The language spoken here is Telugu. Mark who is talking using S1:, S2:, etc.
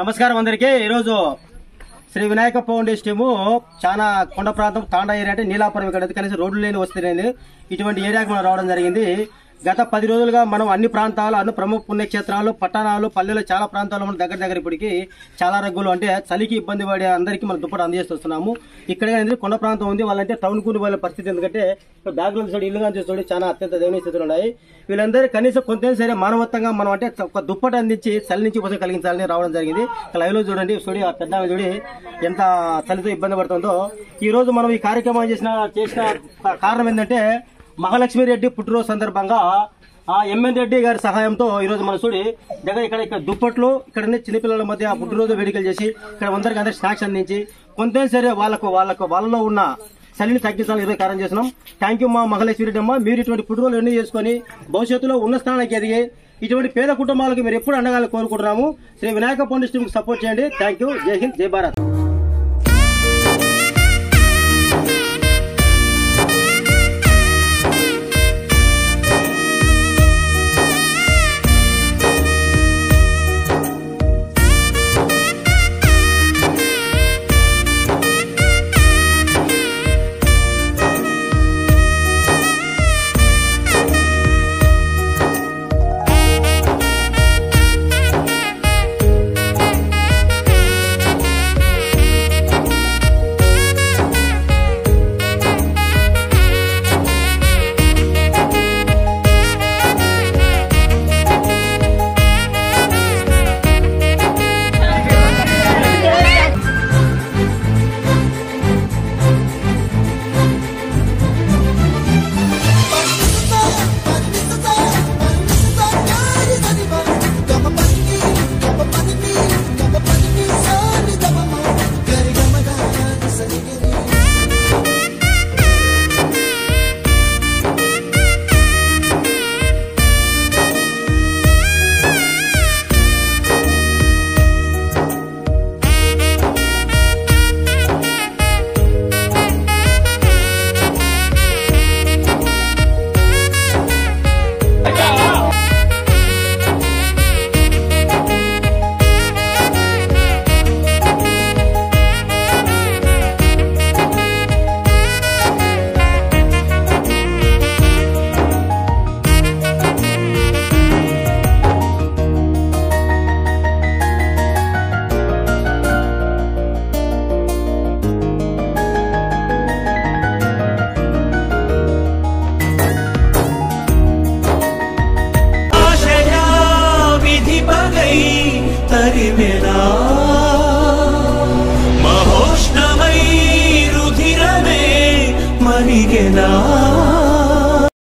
S1: నమస్కారం అందరికీ। ఈరోజు శ్రీ వినాయక ఫౌండేషన్ టీము చాలా కొండ ప్రాంతం తాండా ఏరియా అంటే నీలాపురం ఇక్కడ కనీసం రోడ్లు లేని వస్తున్నాయి ఇటువంటి ఏరియాకి మనం రావడం జరిగింది। గత 10 రోజులుగా మనం అన్ని ప్రాంతాలు అన్ని ప్రముఖ పుణ్యక్షేత్రాలు పట్టణాలు పల్లెలు చాలా ప్రాంతాల్లో మనం దగ్గర ఇప్పటికి చాలా రగ్గులు అంటే చలికి ఇబ్బంది పడే అందరికీ మనం దుప్పటి అందజేస్తున్నాము। ఇక్కడ కొండ ప్రాంతం ఉంది వాళ్ళంటే టౌన్ కూలి వాళ్ళ పరిస్థితి ఎందుకంటే బ్యాగ్లో చూడండి ఇల్లుగా చూడండి చాలా అత్యంత దయనీయ స్థితులు ఉన్నాయి। వీళ్ళందరూ కనీసం కొంత సరే మానవత్వంగా మనం అంటే ఒక దుప్పటి అందించి చలి నుంచి ఉపశమనం కలిగించాలని రావడం జరిగింది। లైవ్ లో చూడండి ఆ పెద్ద చూడి ఎంత చలితో ఇబ్బంది పడుతుందో। ఈ రోజు మనం ఈ కార్యక్రమం చేసిన కారణం ఏంటంటే మహాలక్ష్మి రెడ్డి పుట్టినరోజు సందర్భంగా ఎంఎన్ రెడ్డి గారి సహాయంతో ఈ రోజు మన చూడి ఇక్కడ దుప్పట్లు ఇక్కడ చిన్నపిల్లల మధ్య పుట్టినరోజు వేడుకలు చేసి ఇక్కడ అందరికి స్నాక్స్ అందించి కొంత సరే వాళ్ళలో ఉన్న చలిని తగ్గించాలని ఈరోజు కార్యం చేస్తున్నాం। థ్యాంక్ యూ మా మహాలక్ష్మి రెడ్డి అమ్మ, మీరు ఇటువంటి పుట్టినరోజులు ఎన్ని చేసుకుని భవిష్యత్తులో ఉన్న స్థానానికి ఎదిగి ఇటువంటి పేద కుటుంబాలకు మీరు ఎప్పుడు అండగా కోరుకుంటున్నాము। శ్రీ వినాయక ఫౌండేషన్ సపోర్ట్ చేయండి। Thank you. జై హింద్, జై భారత్।